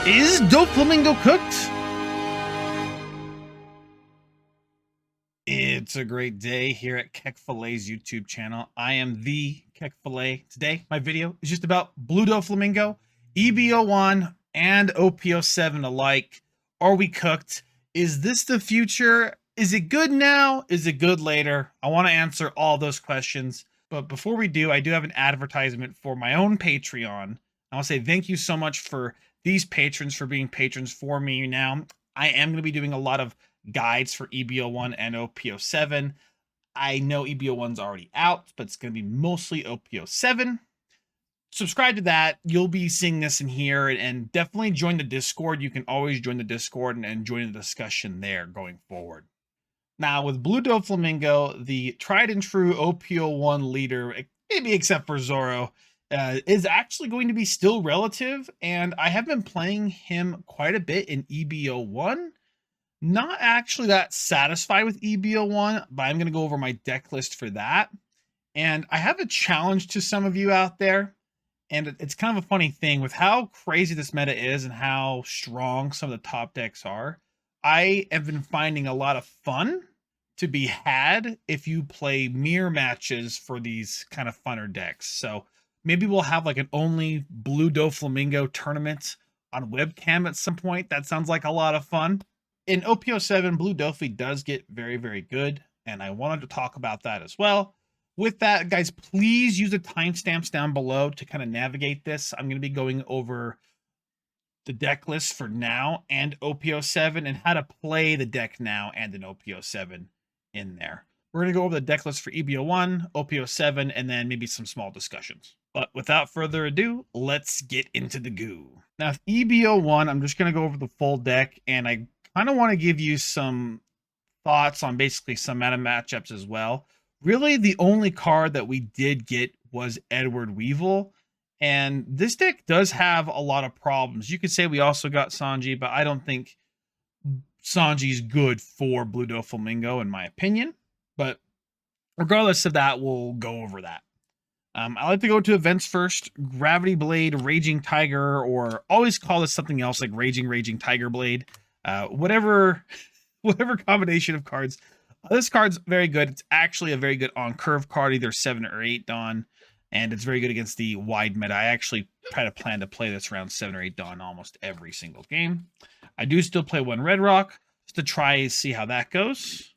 Is Doflamingo cooked? It's a great day here at Kekfilet's YouTube channel. I am the Kekfilet. Today, my video is just about Blue Doflamingo, EB01, and OP07 alike. Are we cooked? Is this the future? Is it good now? Is it good later? I want to answer all those questions. But before we do, I do have an advertisement for my own Patreon. I want to say thank you so much for these patrons for being patrons for me now. I am going to be doing a lot of guides for EB01 and OP07. I know EB01's already out, but it's going to be mostly OP07. Subscribe to that. You'll be seeing this in here, and definitely join the Discord. You can always join the Discord and join the discussion there going forward. Now, with Blue Doflamingo, the tried and true OP01 leader, maybe except for Zoro, is actually going to be still relative, and I have been playing him quite a bit in EB01. Not actually that satisfied with EB01, but I'm going to go over my deck list for that. And I have a challenge to some of you out there, and it's kind of a funny thing with how crazy this meta is and how strong some of the top decks are. I have been finding a lot of fun to be had if you play mirror matches for these kind of funner decks. So maybe we'll have like an only Blue Doflamingo tournament on webcam at some point. That sounds like a lot of fun. In OP07, Blue Doffy does get very, very good, and I wanted to talk about that as well. With that, guys, please use the timestamps down below to kind of navigate this. I'm going to be going over the deck list for now and OP07 and how to play the deck now and an OP07 in there. We're going to go over the deck list for EB01, OP07, and then maybe some small discussions. But without further ado, let's get into the goo. Now, with EB01, I'm just going to go over the full deck, and I kind of want to give you some thoughts on basically some meta matchups as well. Really, the only card that we did get was Edward Weevil, and this deck does have a lot of problems. You could say we also got Sanji, but I don't think Sanji's good for Blue Doflamingo, in my opinion. But regardless of that, we'll go over that. I like to go to events first. Gravity Blade, Raging Tiger, or always call this something else like Raging Tiger Blade. Whatever combination of cards. This card's very good. It's actually a very good on-curve card, either 7 or 8 Dawn, and it's very good against the wide meta. I actually try to plan to play this around 7 or 8 Dawn almost every single game. I do still play 1 Red Rock just to try see how that goes.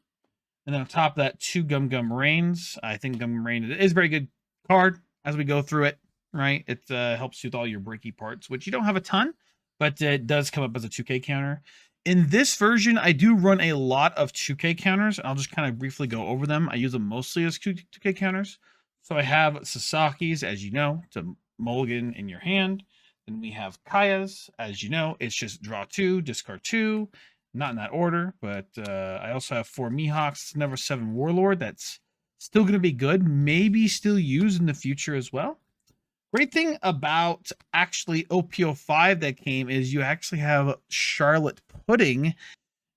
And then on top of that, 2 Gum Gum Rains. I think Gum Gum Rain is a very good card as we go through it, right? It helps you with all your breaky parts, which you don't have a ton, but it does come up as a 2K counter. In this version, I do run a lot of 2K counters. I'll just kind of briefly go over them. I use them mostly as 2K counters. So I have Sasaki's, as you know, to mulligan in your hand. Then we have Kaya's, as you know, it's just draw 2, discard 2. Not in that order, but I also have 4 Mihawks, Never 7 Warlord. That's still going to be good. Maybe still used in the future as well. Great thing about actually OP05 that came is you actually have Charlotte Pudding,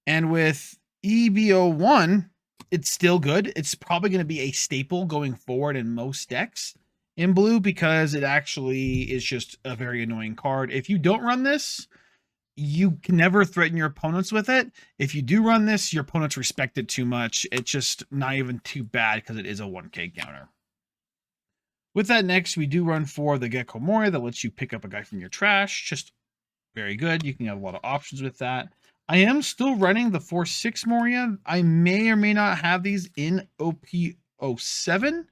and with EB01, it's still good. It's probably going to be a staple going forward in most decks in blue because it actually is just a very annoying card. If you don't run this, you can never threaten your opponents with it. If you do run this, your opponents respect it too much. It's just not even too bad because it is a 1K counter. With that, next, we do run for the Gecko Moria that lets you pick up a guy from your trash. Just very good. You can have a lot of options with that. I am still running the 4/6 Moria. I may or may not have these in OP07,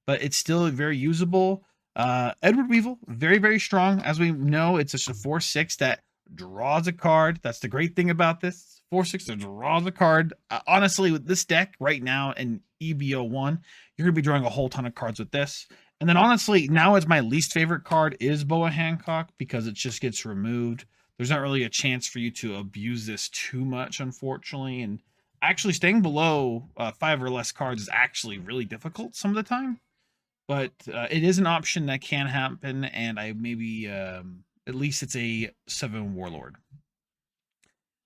but it's still very usable. Edward Weevil, very, very strong. As we know, it's just a 4/6 that draws a card. That's the great thing about this. 4/6 that draws a card. Honestly, with this deck right now in EB01, you're going to be drawing a whole ton of cards with this. And then honestly, now it's my least favorite card is Boa Hancock because it just gets removed. There's not really a chance for you to abuse this too much, unfortunately. And actually staying below 5 or less cards is actually really difficult some of the time. But it is an option that can happen. And I maybe, at least it's a 7 Warlord.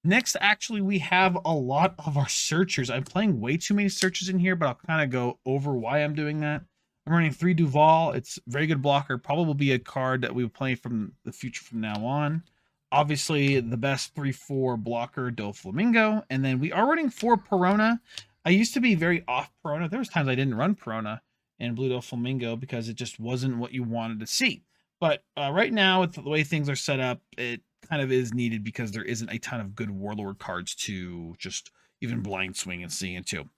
Next, actually, we have a lot of our searchers. I'm playing way too many searchers in here, but I'll kind of go over why I'm doing that. I'm running 3 Duval. It's a very good blocker. Probably will be a card that we will play from the future from now on. Obviously, the best 3/4 blocker, Doflamingo. And then we are running 4 Perona. I used to be very off Perona. There was times I didn't run Perona in Blue Doflamingo because it just wasn't what you wanted to see. But right now, with the way things are set up, it kind of is needed because there isn't a ton of good Warlord cards to just even blind swing and see into.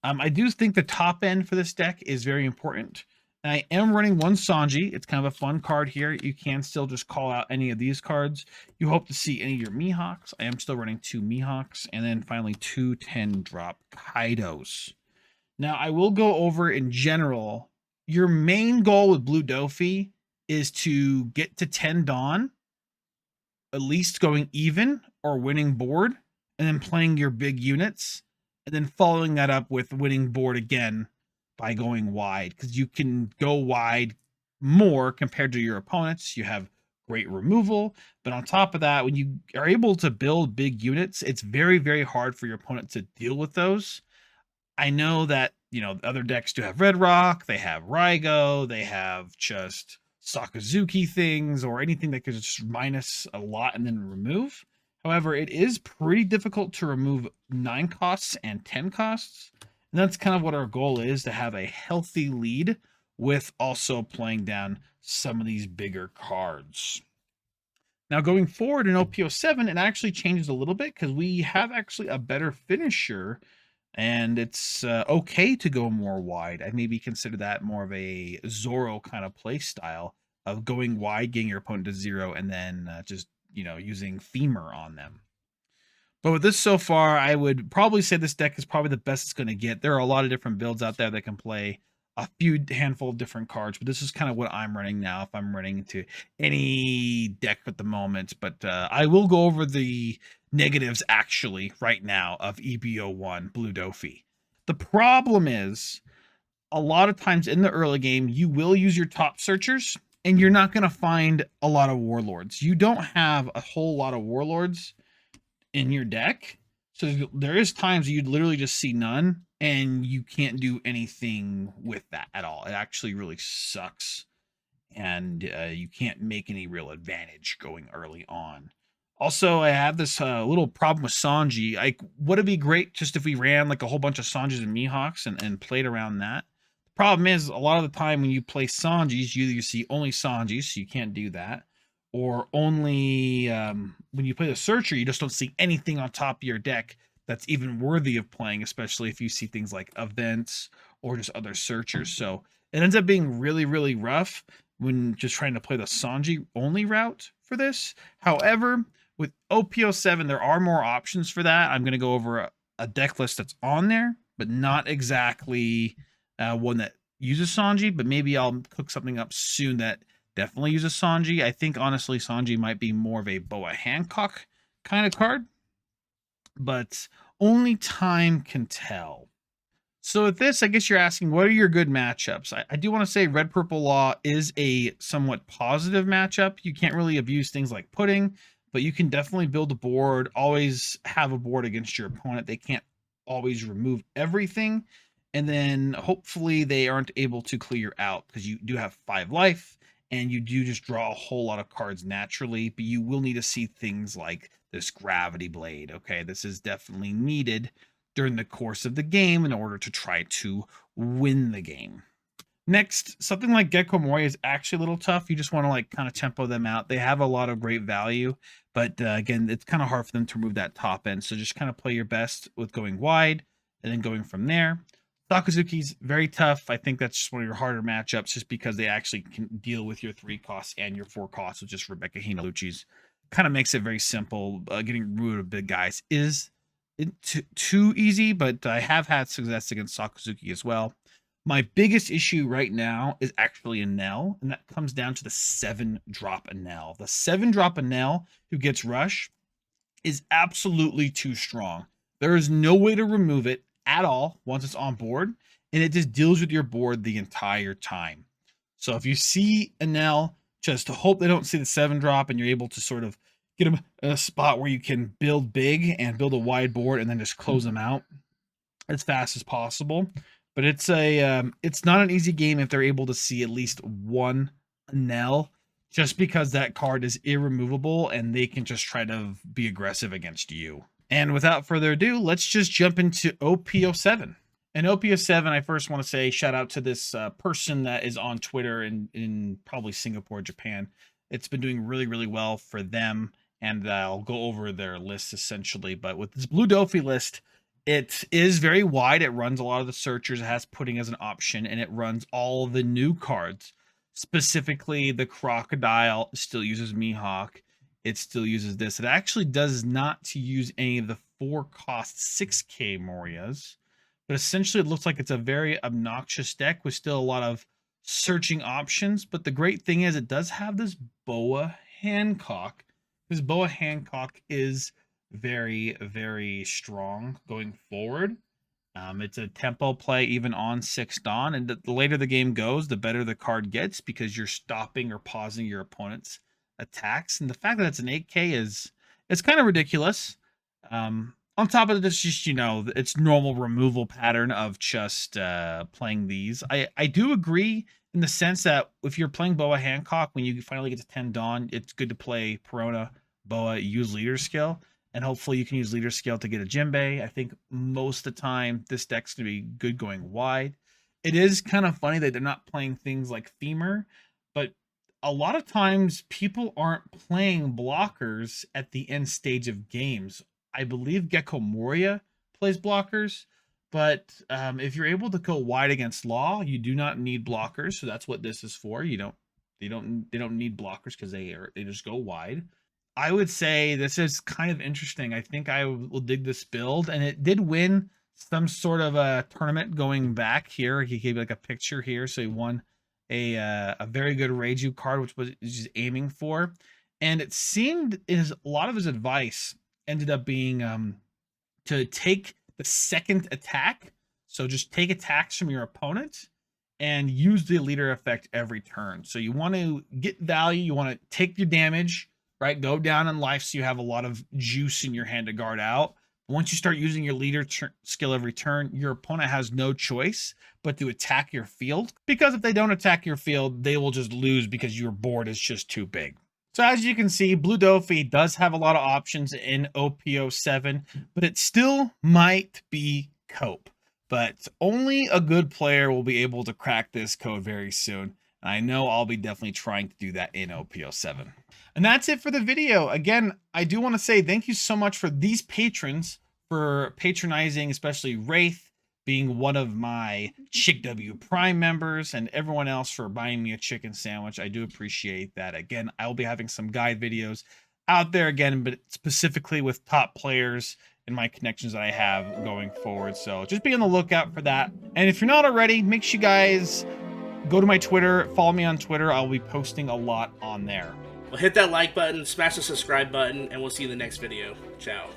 I do think the top end for this deck is very important. And I am running 1 Sanji. It's kind of a fun card here. You can still just call out any of these cards. You hope to see any of your Mihawks. I am still running 2 Mihawks. And then finally 2 10-drop Kaidos. Now, I will go over in general. Your main goal with Blue Doffy is to get to 10 Dawn, at least going even or winning board, and then playing your big units, and then following that up with winning board again by going wide, because you can go wide more compared to your opponents. You have great removal, but on top of that, when you are able to build big units, it's very, very hard for your opponent to deal with those. I know that, other decks do have Red Rock, they have Raigo, they have just Sakazuki things or anything that could just minus a lot and then remove. However, it is pretty difficult to remove 9 costs and 10 costs. And that's kind of what our goal is, to have a healthy lead with also playing down some of these bigger cards. Now, going forward in OP07, it actually changes a little bit because we have actually a better finisher, and it's okay to go more wide. I maybe consider that more of a Zoro kind of play style of going wide, getting your opponent to 0, and then just, using Femur on them. But with this so far, I would probably say this deck is probably the best it's going to get. There are a lot of different builds out there that can play a handful of different cards, but this is kind of what I'm running now if I'm running into any deck at the moment. But I will go over the negatives actually right now of EB01 Blue Doffy. The problem is, a lot of times in the early game, you will use your top searchers, and you're not going to find a lot of Warlords. You don't have a whole lot of Warlords in your deck, so there is times you'd literally just see none, and you can't do anything with that at all. It actually really sucks, and you can't make any real advantage going early on. Also, I have this little problem with Sanji. Would it be great just if we ran like a whole bunch of Sanjis and Mihawks and played around that? The problem is, a lot of the time when you play Sanjis, you either see only Sanjis, so you can't do that, or only when you play the Searcher, you just don't see anything on top of your deck that's even worthy of playing, especially if you see things like events or just other Searchers. So it ends up being really, really rough when just trying to play the Sanji only route for this. However, with OP07, there are more options for that. I'm going to go over a deck list that's on there, but not exactly one that uses Sanji, but maybe I'll cook something up soon that definitely uses Sanji. I think, honestly, Sanji might be more of a Boa Hancock kind of card, but only time can tell. So with this, I guess you're asking, what are your good matchups? I do want to say Red Purple Law is a somewhat positive matchup. You can't really abuse things like Pudding, but you can definitely build a board, always have a board against your opponent. They can't always remove everything, and then hopefully they aren't able to clear out, because you do have 5 life, and you do just draw a whole lot of cards naturally, but you will need to see things like this Gravity Blade. Okay, this is definitely needed during the course of the game in order to try to win the game. Next, something like Gecko Moria is actually a little tough. You just want to like kind of tempo them out. They have a lot of great value, but again, it's kind of hard for them to remove that top end. So just kind of play your best with going wide and then going from there. Sakazuki's very tough. I think that's just one of your harder matchups, just because they actually can deal with your 3 costs and your 4 costs with just Rebecca Hinalucci's. Kind of makes it very simple. Getting rid of big guys is too easy, but I have had success against Sakazuki as well. My biggest issue right now is actually Enel, and that comes down to the 7-drop Enel. The 7-drop Enel who gets Rush is absolutely too strong. There is no way to remove it at all once it's on board, and it just deals with your board the entire time. So if you see Enel, just hope they don't see the 7-drop, and you're able to sort of get them in a spot where you can build big and build a wide board and then just close them out as fast as possible. But it's not an easy game if they're able to see at least one Nell, just because that card is irremovable and they can just try to be aggressive against you. And without further ado, let's just jump into OP07. And OP07, I first want to say shout out to this person that is on Twitter in probably Singapore, Japan. It's been doing really, really well for them, and I'll go over their list essentially. But with this Blue DOFFY list, it is very wide. It runs a lot of the searchers. It has pudding as an option, and it runs all the new cards. Specifically, the Crocodile still uses Mihawk. It still uses this. It actually does not use any of the 4-cost 6K Morias, but essentially it looks like it's a very obnoxious deck with still a lot of searching options. But the great thing is it does have this Boa Hancock. This Boa Hancock is very, very strong going forward. It's a tempo play even on 6 Dawn, and the later the game goes, the better the card gets because you're stopping or pausing your opponent's attacks. And the fact that it's an 8K it's kind of ridiculous. On top of this, just, you know, it's normal removal pattern of just playing these. I do agree in the sense that if you're playing Boa Hancock, when you finally get to 10 Dawn, it's good to play Perona, Boa, use Leader Skill. And hopefully you can use Leader Skill to get a Jinbei. I think most of the time this deck's going to be good going wide. It is kind of funny that they're not playing things like Femur, but a lot of times people aren't playing blockers at the end stage of games. I believe Gecko Moria plays blockers, but if you're able to go wide against Law, you do not need blockers. So that's what this is for. They don't need blockers because they just go wide. I would say this is kind of interesting. I think I will dig this build, and it did win some sort of a tournament going back here. He gave like a picture here, so he won a very good Reiju card, which was just aiming for. And it seemed a lot of his advice ended up being to take the second attack. So just take attacks from your opponent and use the leader effect every turn. So you want to get value, you want to take your damage, right? Go down in life so you have a lot of juice in your hand to guard out. Once you start using your leader skill every turn, your opponent has no choice but to attack your field. Because if they don't attack your field, they will just lose because your board is just too big. So as you can see, Blue DOFFY does have a lot of options in OP07, but it still might be cope. But only a good player will be able to crack this code very soon. And I know I'll be definitely trying to do that in OP07. And that's it for the video. Again, I do want to say thank you so much for these patrons for patronizing, especially Wraith being one of my Chick W Prime members, and everyone else for buying me a chicken sandwich. I do appreciate that. Again, I will be having some guide videos out there again, but specifically with top players and my connections that I have going forward. So just be on the lookout for that. And if you're not already, make sure you guys go to my Twitter, follow me on Twitter. I'll be posting a lot on there. Well, hit that like button, smash the subscribe button, and we'll see you in the next video. Ciao.